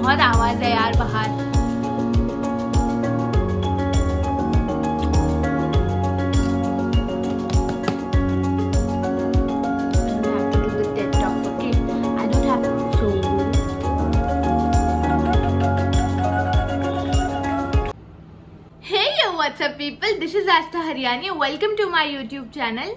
बहुत आवाज़ है यार बाहर। What's up people, this is Astha Haryani. Welcome to my YouTube channel.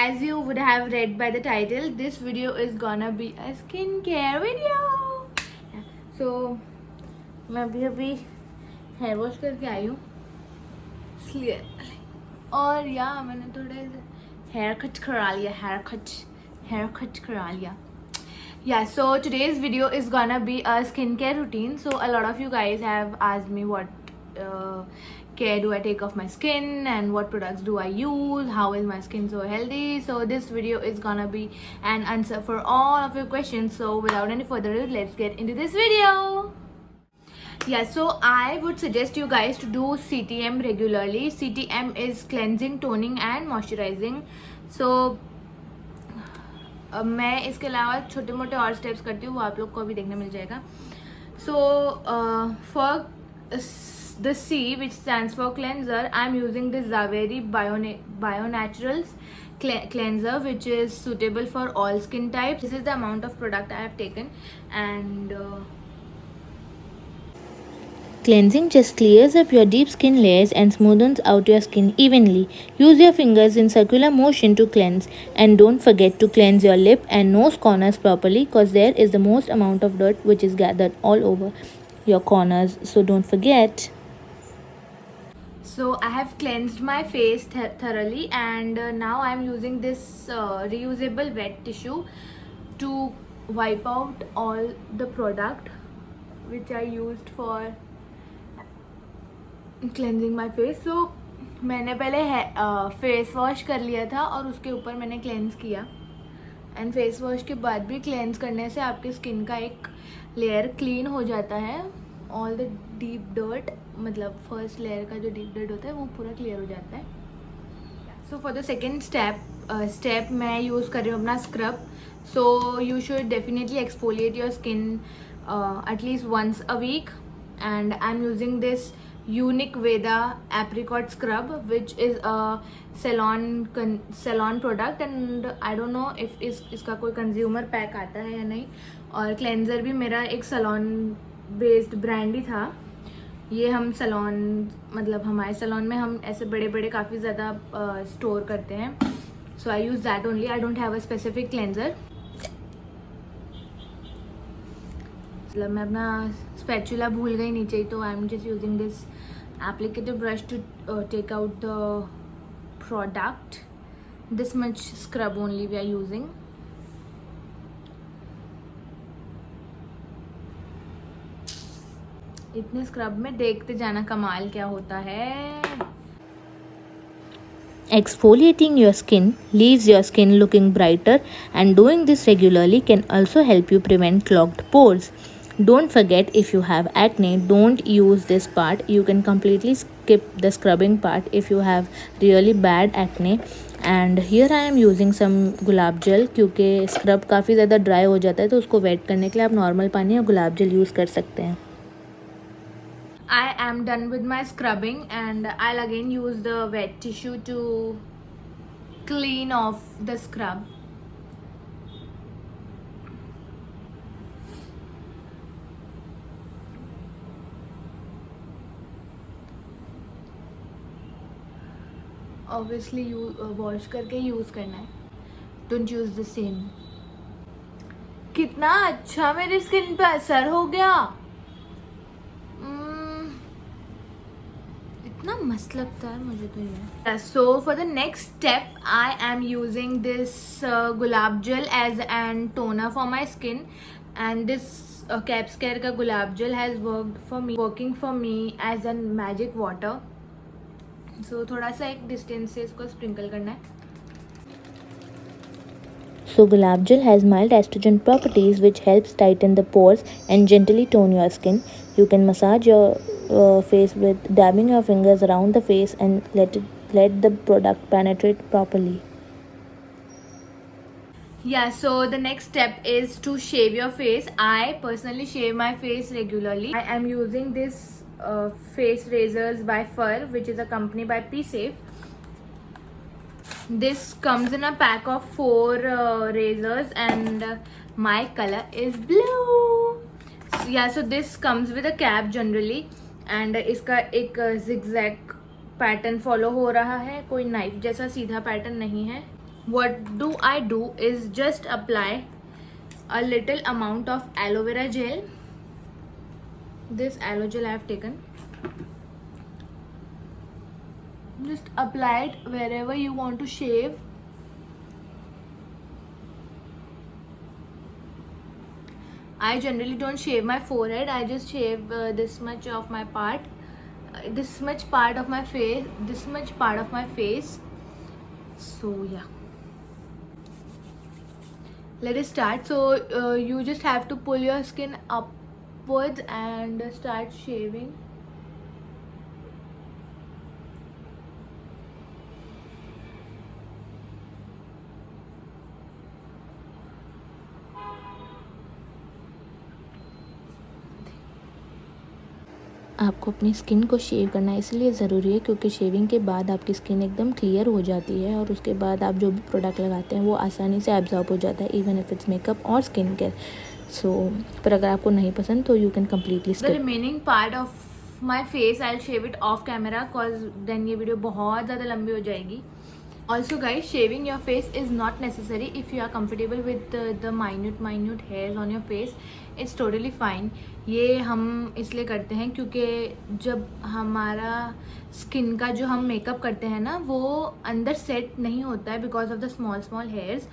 As you would have read by the title, this video is gonna be a skincare video. So मैं अभी hair wash करके आई हूँ इसलिए, और यार मैंने थोड़े hair cut करा लिया। Yeah, so today's video is gonna be a skincare routine. So a lot of you guys have asked me what care do I take of my skin and what products do I use, how is my skin so healthy. So this video is gonna be an answer for all of your questions. So without any further ado, let's get into this video. Yeah, so I would suggest you guys to do CTM regularly. CTM is cleansing, toning and moisturizing. So मैं इसके अलावा छोटे मोटे और steps करती हूँ, वो आप लोग को भी देखने मिल जाएगा. सो for the C which stands for cleanser, I am using this Zaveri Bio Naturals cleanser which is suitable for all skin types. This is the amount of product I have taken, and Cleansing just clears up your deep skin layers and smoothens out your skin evenly. Use your fingers in circular motion to cleanse, and don't forget to cleanse your lip and nose corners properly, because there is the most amount of dirt which is gathered all over your corners, so don't forget. So I have cleansed my face thoroughly, and now I am using this reusable wet tissue to wipe out all the product which I used for cleansing my face. So मैंने पहले face wash कर लिया था और उसके ऊपर मैंने cleanse किया, एंड फेस वॉश के बाद भी क्लेंज करने से आपकी स्किन का एक लेयर क्लीन हो जाता है. ऑल द डीप डर्ट, मतलब फर्स्ट लेयर का जो डीप डर्ट होता है वो पूरा क्लियर हो जाता है. So for the second step मैं यूज़ कर रही हूँ अपना scrub. So you should definitely exfoliate your skin at least once a week, and I am using this Unique Veda apricot scrub, which is a salon product, and I don't know if इसका कोई consumer pack आता है या नहीं. और cleanser भी मेरा एक salon based brand ही था. ये हम salon, मतलब हमारे salon में हम ऐसे बड़े बड़े काफ़ी ज़्यादा store करते हैं. So I use that only. I don't have a specific cleanser. मतलब मैं अपना स्पैचुला भूल गई नीचे ही, तो I am just using this applicative brush to take out the product. This much scrub only we are using. इतने scrub में देखते जाना कमाल क्या होता है. Exfoliating your skin leaves your skin looking brighter, and doing this regularly can also help you prevent clogged pores. Don't forget, if you have acne, don't use this part. You can completely skip the scrubbing part if you have really bad acne. And here I am using some गुलाब जल, क्योंकि scrub काफ़ी ज़्यादा dry हो जाता है, तो उसको wait करने के लिए आप नॉर्मल पानी या गुलाब जल यूज़ कर सकते हैं. I am done with my scrubbing, and I'll again use the wet tissue to clean off the scrub. Obviously wash करके यूज़ करना है. Don't use the same. कितना अच्छा मेरी स्किन पे असर हो गया. इतना मस्त लगता है मुझे तो ये. So for the next step I am using this gulab jal as an toner for my skin, and this कैप्सकेयर का gulab jal has working for me as an magic water. So थोड़ा सा एक डिस्टेंस से इसको स्प्रिंकल करना है. So gulab gel has mild astringent properties which helps tighten the pores and gently tone your skin. You can massage your face with dabbing your fingers around the face and let the product penetrate properly. Yeah, so the next step is to shave your face. I personally shave my face regularly. I am using this face razors by Fur, which is a company by P-Safe. This comes in a pack of 4 razors, and my color is blue. Yeah, so this comes with a cap generally, and इसका एक zigzag pattern follow हो रहा है, कोई knife जैसा सीधा pattern नहीं है. What do I do is just apply a little amount of aloe vera gel. This aloe gel I have taken. Just apply it wherever you want to shave. I generally don't shave my forehead. I just shave this much of my part, this much part of my face. So yeah, let us start. So you just have to pull your skin upwards and start shaving. आपको अपनी skin को शेव करना इसलिए ज़रूरी है क्योंकि shaving के बाद आपकी स्किन एकदम क्लियर हो जाती है और उसके बाद आप जो भी प्रोडक्ट लगाते हैं वो आसानी से एब्जॉर्ब हो जाता है, इवन इफ इट्स मेकअप और स्किन केयर. सो पर अगर आपको नहीं पसंद तो you can completely The skip. remaining part of my face I'll shave it off camera, cause then ये वीडियो बहुत ज़्यादा लंबी हो जाएगी. Also guys, shaving your face is not necessary if you are comfortable with the minute hairs on your face. It's totally fine. ये हम इसलिए करते हैं क्योंकि जब हमारा स्किन का जो हम मेकअप करते हैं ना वो अंदर सेट नहीं होता है because of the small hairs.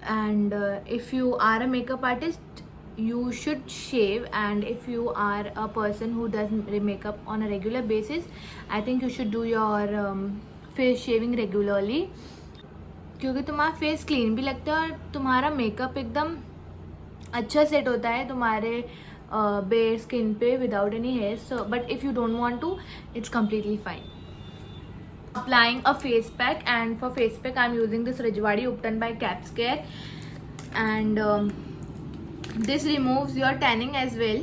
And if you are a makeup artist you should shave, and if you are a person who does makeup on a regular basis, I think you should do your face shaving regularly, क्योंकि तुम्हारा face clean भी लगता है और तुम्हारा makeup एकदम अच्छा set होता है तुम्हारे बेयर स्किन पे without any hair. So but if you don't want to, it's completely fine. Applying a face pack, and for face pack I'm using this Rajwadi Upton by Capscare, and this removes your tanning as well.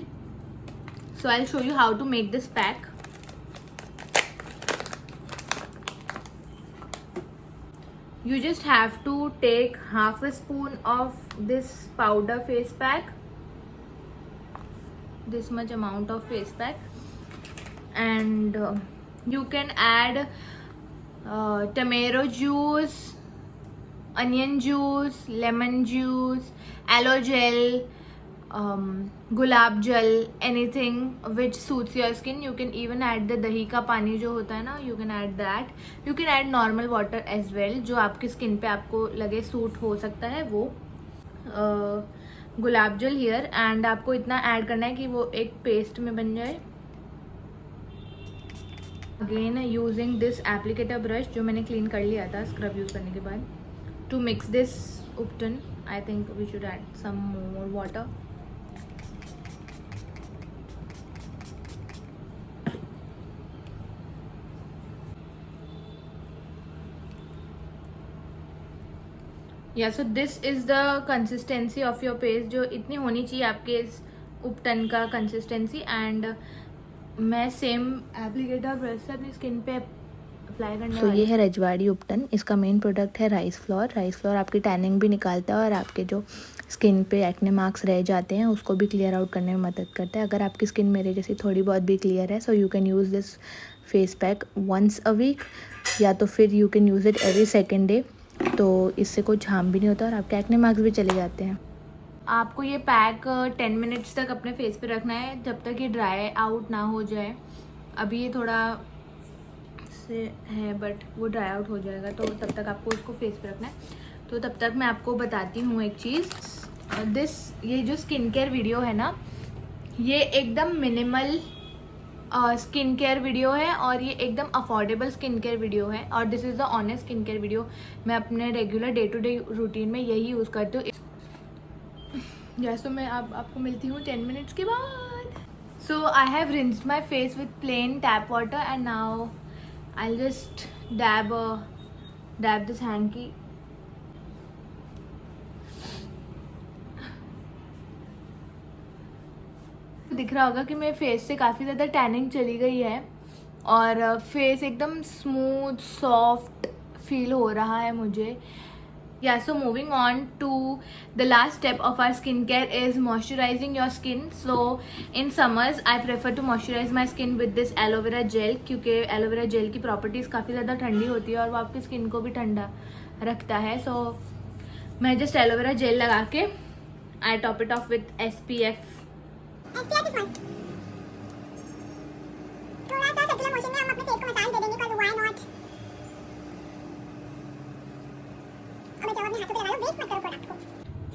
So I'll show you how to make this pack. You just have to take half a spoon of this powder face pack, this much amount of face pack, and you can add tomato juice, onion juice, lemon juice, aloe gel, गुलाब जल, anything which suits your skin. You can even add the दही का पानी जो होता है ना, you can add that. You can add normal water as well, जो आपकी स्किन पे आपको लगे सूट हो सकता है वो. गुलाब जल हियर, एंड आपको इतना ऐड करना है कि वो एक पेस्ट में बन जाए. Again using this applicator brush जो मैंने क्लीन कर लिया था स्क्रब यूज़ करने के बाद. To mix this ubtan, I think we should add some more water. या so this is the consistency of your paste, जो इतनी होनी चाहिए आपके इस उपटन का कंसिस्टेंसी. एंड मैं सेम एप्लीकेटर ब्रश से अपनी स्किन पे अप्लाई करने सो ये है रजवाड़ी उपटन. इसका मेन प्रोडक्ट है राइस फ्लोर. राइस फ्लोर आपकी टैनिंग भी निकालता है और आपके जो स्किन पे एक्ने मार्क्स रह जाते हैं उसको भी क्लियर आउट करने में मदद करता है. अगर आपकी स्किन मेरे जैसी थोड़ी बहुत भी क्लियर है, so you can use this face pack once a week, या तो फिर you can use it every second day. तो इससे कोई झाम भी नहीं होता और आपके एक्ने मार्क्स भी चले जाते हैं. आपको ये पैक 10 मिनट्स तक अपने फेस पे रखना है जब तक ये ड्राई आउट ना हो जाए. अभी ये थोड़ा से है बट वो ड्राई आउट हो जाएगा, तो तब तक आपको उसको फेस पे रखना है. तो तब तक मैं आपको बताती हूँ एक चीज़. ये जो स्किन केयर वीडियो है ना, ये एकदम मिनिमल स्किन केयर वीडियो है और ये एकदम अफोर्डेबल स्किन केयर वीडियो है. और this is the honest skin care video. मैं अपने regular day to day routine में यही यूज़ करती हूँ. जैसे मैं आपको मिलती हूँ 10 मिनट्स के बाद. So I have rinsed my face with plain tap water, and now I just dab this hanky. दिख रहा होगा कि मेरे फेस से काफ़ी ज़्यादा टैनिंग चली गई है और फेस एकदम स्मूथ सॉफ्ट फील हो रहा है मुझे. Yeah, so moving on to the last step of our skincare is moisturizing your skin. So in summers I prefer to moisturize my skin with this aloe vera gel क्योंकि aloe vera gel की properties काफ़ी ज़्यादा ठंडी होती है और वो आपकी स्किन को भी ठंडा रखता है. So मैं just aloe vera gel लगा के I top it off with SPF. SPF is fine. थोड़ा सा सर्कुलर मोशन में हम अपने फेस को मसाज दे देंगे, because why not? अब मैं अपने हाथों पे लगा लो, वेस्ट मत करो प्रोडक्ट को.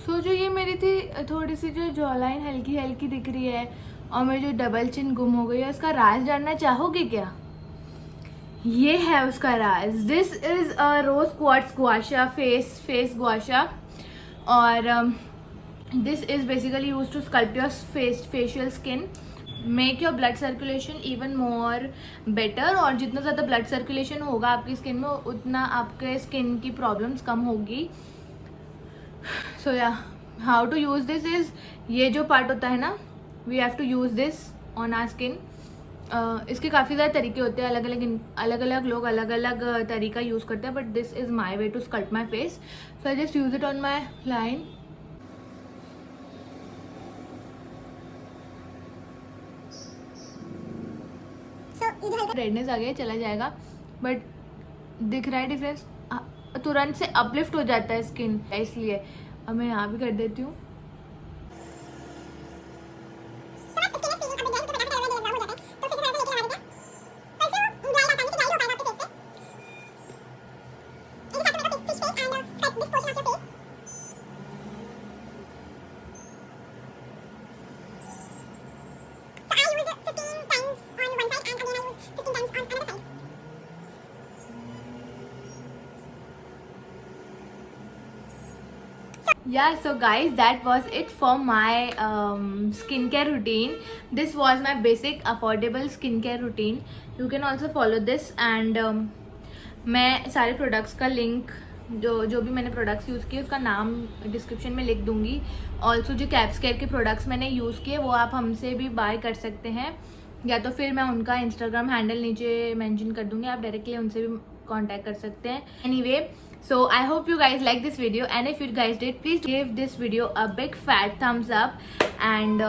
सो जो ये मेरी थी थोड़ी सी जो जॉ लाइन हल्की हल्की दिख रही है और मेरी जो डबल चिन गुम हो गई है, उसका राज जानना चाहोगे क्या? ये है उसका राज. This is a rose quartz gua sha face gua sha और this is basically use to sculpt your facial skin, make your blood circulation even more better. और जितना ज़्यादा ब्लड सर्कुलेशन होगा आपकी स्किन में उतना आपके स्किन की प्रॉब्लम्स कम होगी. सो या how to use this is, ये जो पार्ट होता है ना, we have to use this on our skin. इसके काफ़ी ज़्यादा तरीके होते हैं, अलग अलग लोग अलग अलग तरीका यूज़ करते हैं, but this is my way to sculpt my face. So I just use it on my line. Redness आ गया, चला जाएगा, बट दिख रहा है डिफरेंस, तुरंत से अपलिफ्ट हो जाता है स्किन. इसलिए अब मैं यहाँ भी कर देती हूँ. Yeah, so guys, that was it for my skincare routine. This was my basic affordable skincare routine. You can also follow this and मैं सारे प्रोडक्ट्स का लिंक जो भी मैंने प्रोडक्ट्स यूज़ किए उसका नाम डिस्क्रिप्शन में लिख दूंगी. ऑल्सो जो कैप्स केयर के प्रोडक्ट्स मैंने यूज़ किए वो आप हमसे भी बाय कर सकते हैं, या तो फिर मैं उनका इंस्टाग्राम हैंडल नीचे मेंशन कर दूंगी, आप डायरेक्टली उनसे भी कांटेक्ट कर सकते हैं. Anyway, so I hope you guys like this video, and if you guys did, please give this video a big fat thumbs up and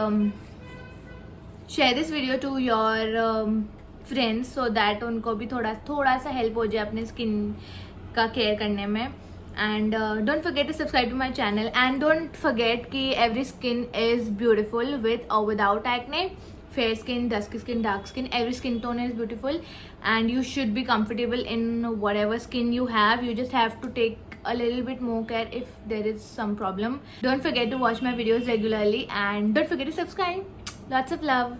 share this video to your friends so that उनको भी थोड़ा सा help हो जाए अपने skin का care करने में. And don't forget to subscribe to my channel, and don't forget कि every skin is beautiful with or without acne. Fair skin, dusky skin, dark skin, every skin tone is beautiful, and you should be comfortable in whatever skin you have. You just have to take a little bit more care if there is some problem. Don't forget to watch my videos regularly, and don't forget to subscribe. Lots of love.